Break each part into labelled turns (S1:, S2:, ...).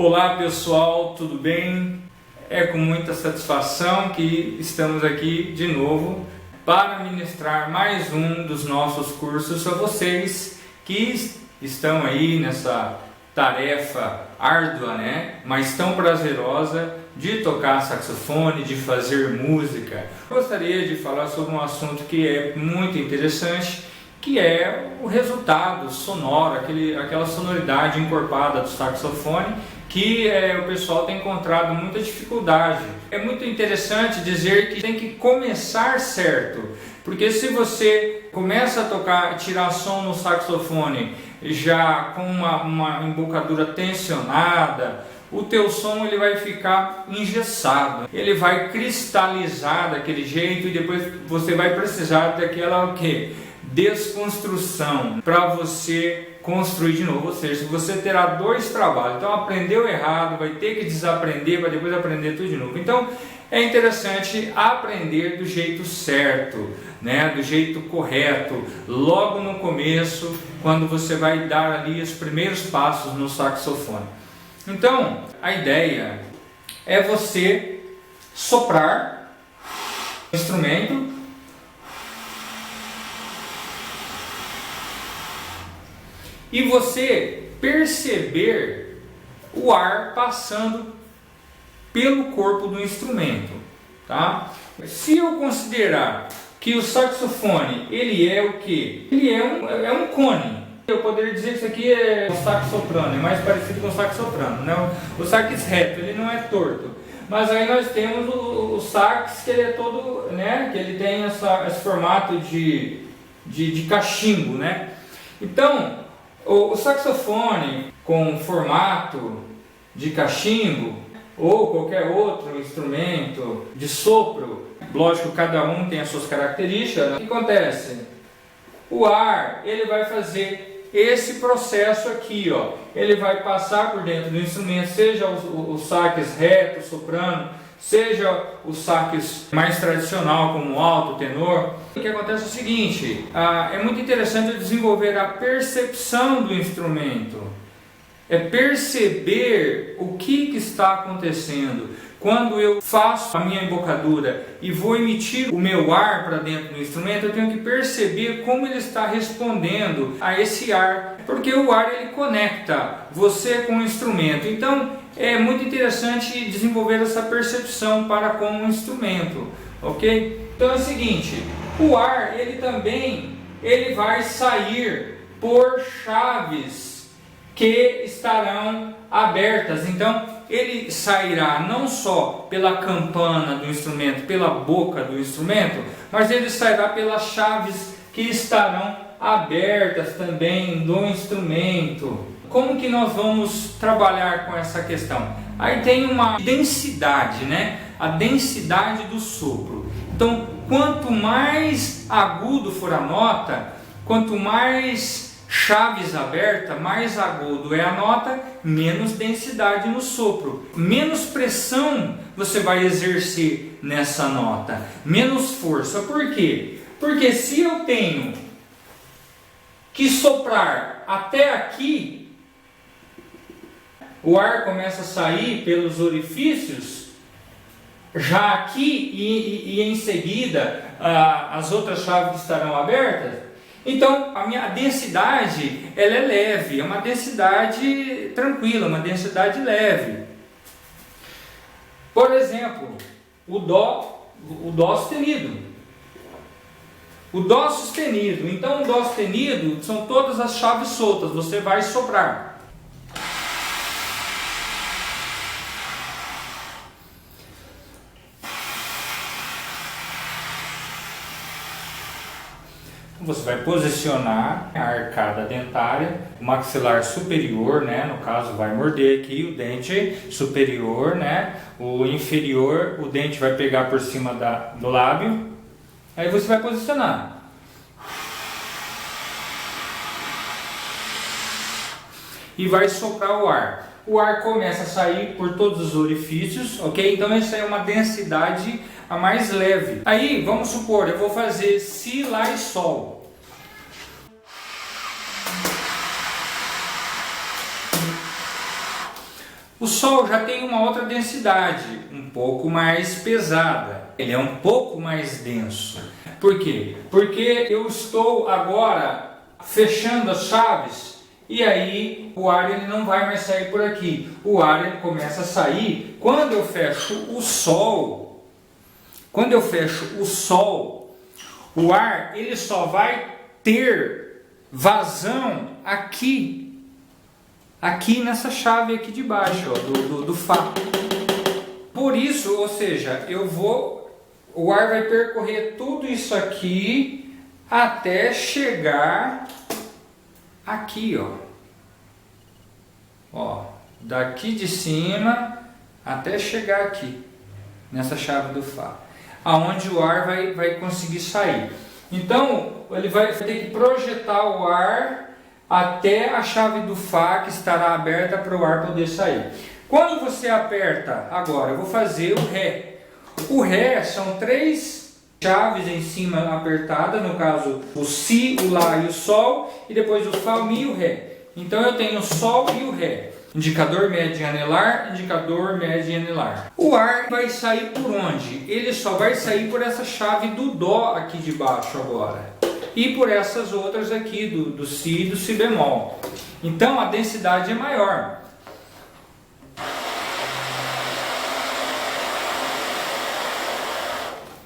S1: Olá pessoal, tudo bem? É com muita satisfação que estamos aqui de novo para ministrar mais um dos nossos cursos a vocês que estão aí nessa tarefa árdua, mas tão prazerosa de tocar saxofone, de fazer música. Gostaria de falar sobre um assunto que é muito interessante, que é o resultado sonoro, aquela sonoridade encorpada do saxofone, que o pessoal tem encontrado muita dificuldade. É muito interessante dizer que tem que começar certo, porque se você começa a tocar, tirar som no saxofone já com uma embocadura tensionada, o teu som ele vai ficar engessado, ele vai cristalizar daquele jeito e depois você vai precisar daquela desconstrução para você construir de novo. Ou seja, você terá dois trabalhos. Então aprendeu errado, vai ter que desaprender para depois aprender tudo de novo. Então é interessante aprender do jeito certo, do jeito correto, logo no começo, quando você vai dar ali os primeiros passos no saxofone. Então a ideia é você soprar o instrumento e você perceber o ar passando pelo corpo do instrumento, tá? Se eu considerar que o saxofone ele é o que? Ele é um cone. Eu poderia dizer que isso aqui é o sax soprano, é mais parecido com o sax soprano, né? O sax reto, ele não é torto. Mas aí nós temos o sax que ele é todo, que ele tem esse formato de cachimbo, Então, o saxofone com formato de cachimbo ou qualquer outro instrumento de sopro, lógico, cada um tem as suas características. O que acontece? O ar ele vai fazer esse processo aqui, ele vai passar por dentro do instrumento, seja o sax reto, soprano, seja o sax mais tradicional como alto, tenor. O que acontece é o seguinte, é muito interessante desenvolver a percepção do instrumento, é perceber o que está acontecendo. Quando eu faço a minha embocadura e vou emitir o meu ar para dentro do instrumento, eu tenho que perceber como ele está respondendo a esse ar, porque o ar ele conecta você com o instrumento. Então é muito interessante desenvolver essa percepção para com o instrumento, ok? Então é o seguinte, o ar ele vai sair por chaves que estarão abertas. Então ele sairá não só pela campana do instrumento, pela boca do instrumento, mas ele sairá pelas chaves que estarão abertas também do instrumento. Como que nós vamos trabalhar com essa questão? Aí tem uma densidade, a densidade do sopro. Então, quanto mais agudo for a nota, quanto mais chaves abertas, mais agudo é a nota, menos densidade no sopro, menos pressão você vai exercer nessa nota, menos força. Por quê? Porque se eu tenho que soprar até aqui, o ar começa a sair pelos orifícios, já aqui e em seguida as outras chaves estarão abertas. Então a minha densidade ela é leve, é uma densidade tranquila, uma densidade leve. Por exemplo, o dó sustenido. O dó sustenido. Então o dó sustenido são todas as chaves soltas, você vai soprar. Você vai posicionar a arcada dentária, o maxilar superior, no caso vai morder aqui o dente superior, o inferior, o dente vai pegar por cima do lábio, aí você vai posicionar. E vai soprar o ar. O ar começa a sair por todos os orifícios, ok? Então essa é uma densidade a mais leve. Aí, vamos supor, eu vou fazer Si, Lá e Sol. O Sol já tem uma outra densidade, um pouco mais pesada. Ele é um pouco mais denso. Por quê? Porque eu estou agora fechando as chaves e aí o ar ele não vai mais sair por aqui. O ar ele começa a sair quando eu fecho o Sol. Quando eu fecho o Sol, o ar ele só vai ter vazão aqui nessa chave aqui de baixo, ó, do Fá. Por isso, ou seja, o ar vai percorrer tudo isso aqui até chegar aqui, ó, daqui de cima até chegar aqui nessa chave do Fá, aonde o ar vai conseguir sair. Então ele vai ter que projetar o ar até a chave do Fá, que estará aberta para o ar poder sair. Quando você aperta, agora eu vou fazer o Ré. O Ré são 3 chaves em cima apertada, no caso o Si, o Lá e o Sol, e depois o Fá, o Mi e o Ré. Então eu tenho o Sol e o Ré. Indicador médio e anelar, indicador médio e anelar. O ar vai sair por onde? Ele só vai sair por essa chave do Dó aqui de baixo agora. E por essas outras aqui, do Si e do Si bemol. Então a densidade é maior.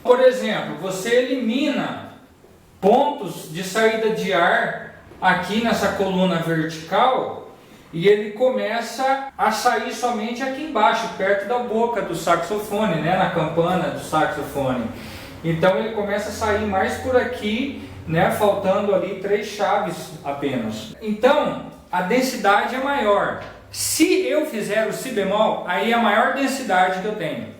S1: Por exemplo, você elimina pontos de saída de ar aqui nessa coluna vertical e ele começa a sair somente aqui embaixo, perto da boca do saxofone, né, na campana do saxofone. Então ele começa a sair mais por aqui, né, faltando ali 3 chaves apenas. Então a densidade é maior. Se eu fizer o Si bemol, aí é a maior densidade que eu tenho.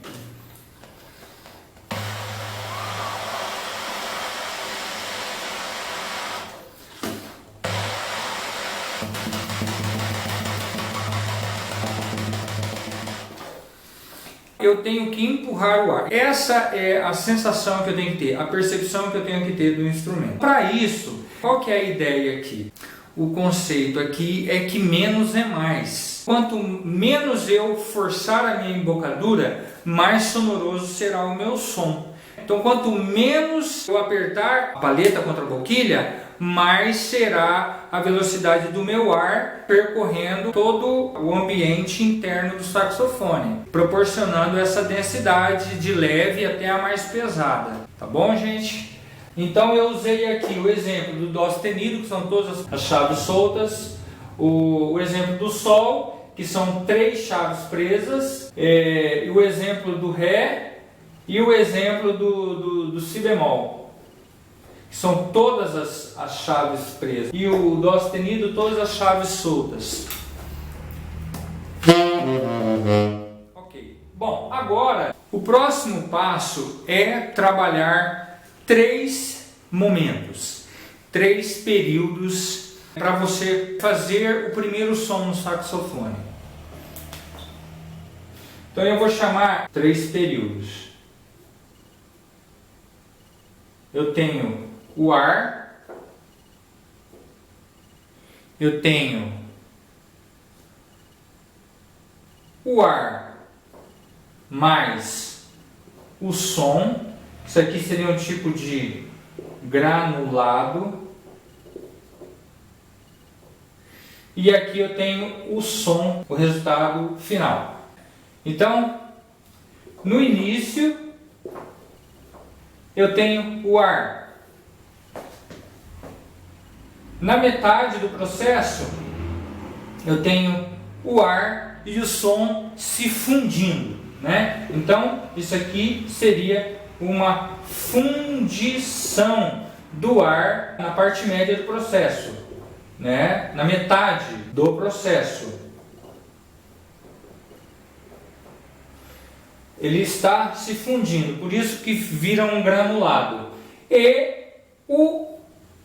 S1: Eu tenho que empurrar o ar. Essa é a sensação que eu tenho que ter, a percepção que eu tenho que ter do instrumento. Para isso, qual que é a ideia aqui? O conceito aqui é que menos é mais. Quanto menos eu forçar a minha embocadura, mais sonoroso será o meu som. Então, quanto menos eu apertar a palheta contra a boquilha, mais será a velocidade do meu ar percorrendo todo o ambiente interno do saxofone, proporcionando essa densidade de leve até a mais pesada. Tá bom, gente? Então eu usei aqui o exemplo do Dó sustenido, que são todas as chaves soltas, o exemplo do Sol, que são 3 chaves presas, e o exemplo do Ré e o exemplo do Si bemol, que são todas as chaves presas, e o Dó sustenido, todas as chaves soltas. Ok. Bom, agora o próximo passo é trabalhar 3 momentos, 3 períodos para você fazer o primeiro som no saxofone. Então eu vou chamar 3 períodos. Eu tenho o ar, eu tenho o ar mais o som. Isso aqui seria um tipo de granulado. E aqui eu tenho o som, o resultado final. Então, no início, eu tenho o ar. Na metade do processo, eu tenho o ar e o som se fundindo, né? Então, isso aqui seria uma fundição do ar na parte média do processo, né? Na metade do processo. Ele está se fundindo, por isso que vira um granulado. E o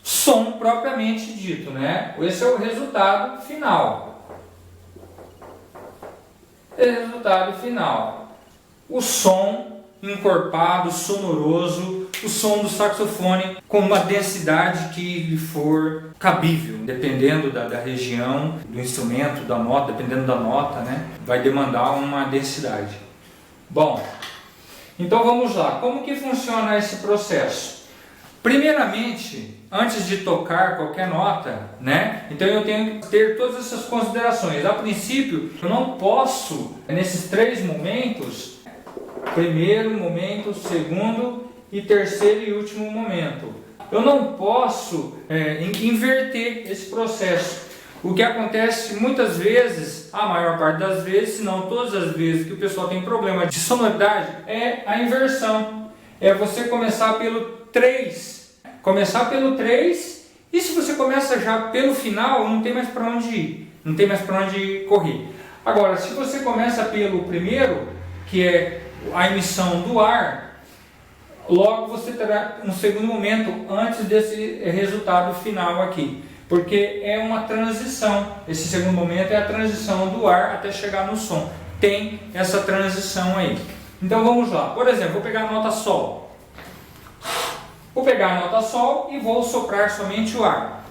S1: som propriamente dito, né? Esse é o resultado final. Resultado final. O som encorpado, sonoroso o som do saxofone com uma densidade que lhe for cabível, dependendo da região, do instrumento, da nota, dependendo da nota, né? Vai demandar uma densidade. Bom, então vamos lá. Como que funciona esse processo? Primeiramente, antes de tocar qualquer nota, né? Então eu tenho que ter todas essas considerações. A princípio, eu não posso, nesses 3 momentos, primeiro momento, segundo e terceiro e último momento, eu não posso inverter esse processo. O que acontece muitas vezes, a maior parte das vezes, se não todas as vezes que o pessoal tem problema de sonoridade, é a inversão. É você começar pelo 3. Começar pelo 3, e se você começa já pelo final, não tem mais para onde ir, não tem mais para onde correr. Agora, se você começa pelo primeiro, que é a emissão do ar, logo você terá um segundo momento antes desse resultado final aqui. Porque é uma transição, esse segundo momento é a transição do ar até chegar no som. Tem essa transição aí. Então vamos lá. Por exemplo, vou pegar a nota Sol. Vou pegar a nota Sol e vou soprar somente o ar.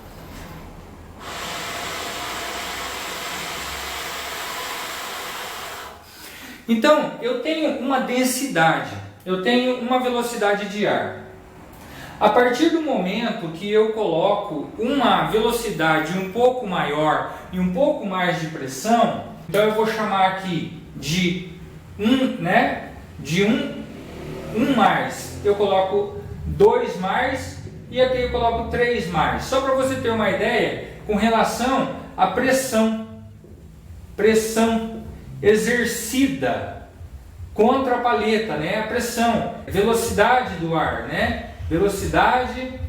S1: Então, eu tenho uma densidade, eu tenho uma velocidade de ar. A partir do momento que eu coloco uma velocidade um pouco maior e um pouco mais de pressão, então eu vou chamar aqui de 1, né? De 1 mais. Eu coloco 2 mais e aqui eu coloco 3 mais. Só para você ter uma ideia com relação à pressão. Pressão exercida contra a palheta, né? A pressão, velocidade do ar, né? Velocidade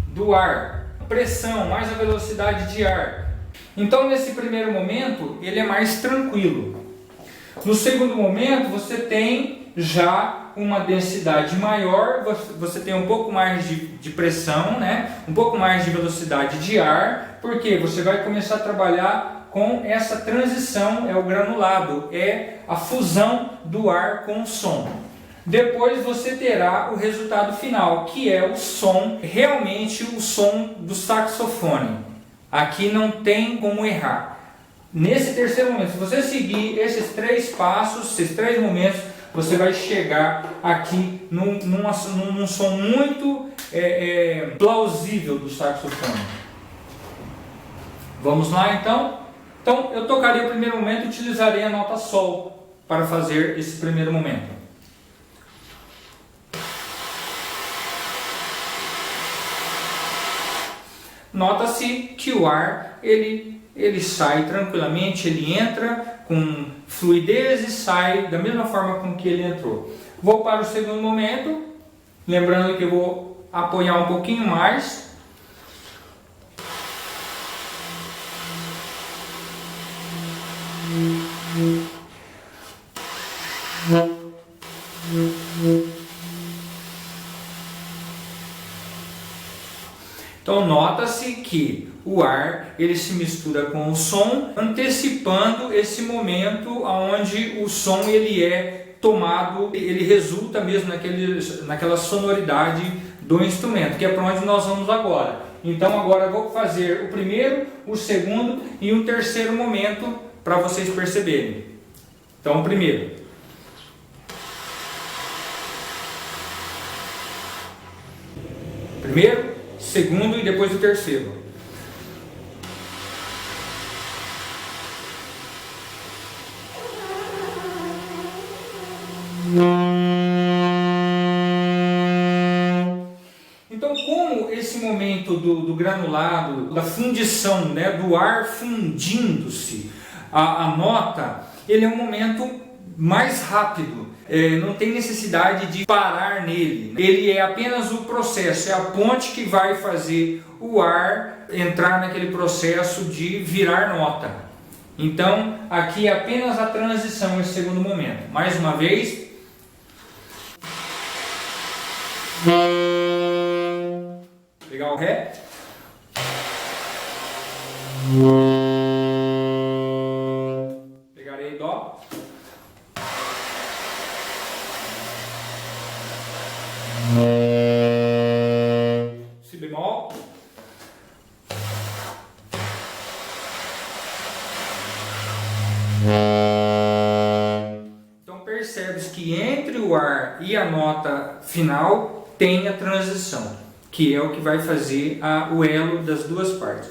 S1: do ar, pressão mais a velocidade de ar. Então nesse primeiro momento ele é mais tranquilo. No segundo momento você tem já uma densidade maior, você tem um pouco mais de pressão, né? Um pouco mais de velocidade de ar, porque você vai começar a trabalhar com essa transição, é o granulado, é a fusão do ar com o som. Depois você terá o resultado final, que é o som, realmente o som do saxofone. Aqui não tem como errar. Nesse terceiro momento, se você seguir esses 3 passos, esses 3 momentos, você vai chegar aqui num som muito plausível do saxofone. Vamos lá então? Então eu tocaria o primeiro momento e utilizarei a nota Sol para fazer esse primeiro momento. Nota-se que o ar ele sai tranquilamente, ele entra com fluidez e sai da mesma forma com que ele entrou. Vou para o segundo momento, lembrando que eu vou apoiar um pouquinho mais. Então nota-se que o ar ele se mistura com o som, antecipando esse momento onde o som ele é tomado, ele resulta mesmo naquela sonoridade do instrumento, que é para onde nós vamos agora. Então agora eu vou fazer o primeiro, o segundo e um terceiro momento para vocês perceberem. Então o primeiro. Primeiro, segundo e depois o terceiro. Então, como esse momento do granulado, da fundição, né, do ar fundindo-se, a nota, ele é um momento mais rápido. Não tem necessidade de parar nele. Ele é apenas o processo, é a ponte que vai fazer o ar entrar naquele processo de virar nota. Então, aqui é apenas a transição, esse segundo momento. Mais uma vez. Pegar o Ré. Pegarei Dó. entre o ar e a nota final tem a transição, que é o que vai fazer o elo das duas partes.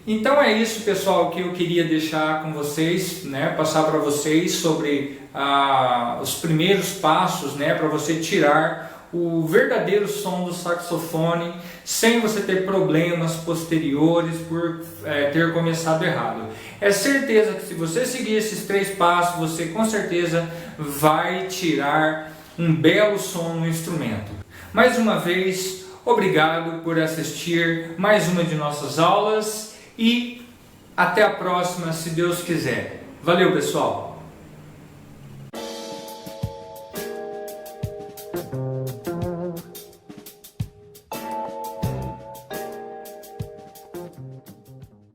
S1: Então é isso, pessoal, que eu queria deixar com vocês, né, passar para vocês sobre os primeiros passos, né, para você tirar o verdadeiro som do saxofone sem você ter problemas posteriores por ter começado errado. É certeza que se você seguir esses 3 passos, você com certeza vai tirar um belo som no instrumento. Mais uma vez, obrigado por assistir mais uma de nossas aulas e até a próxima, se Deus quiser. Valeu, pessoal!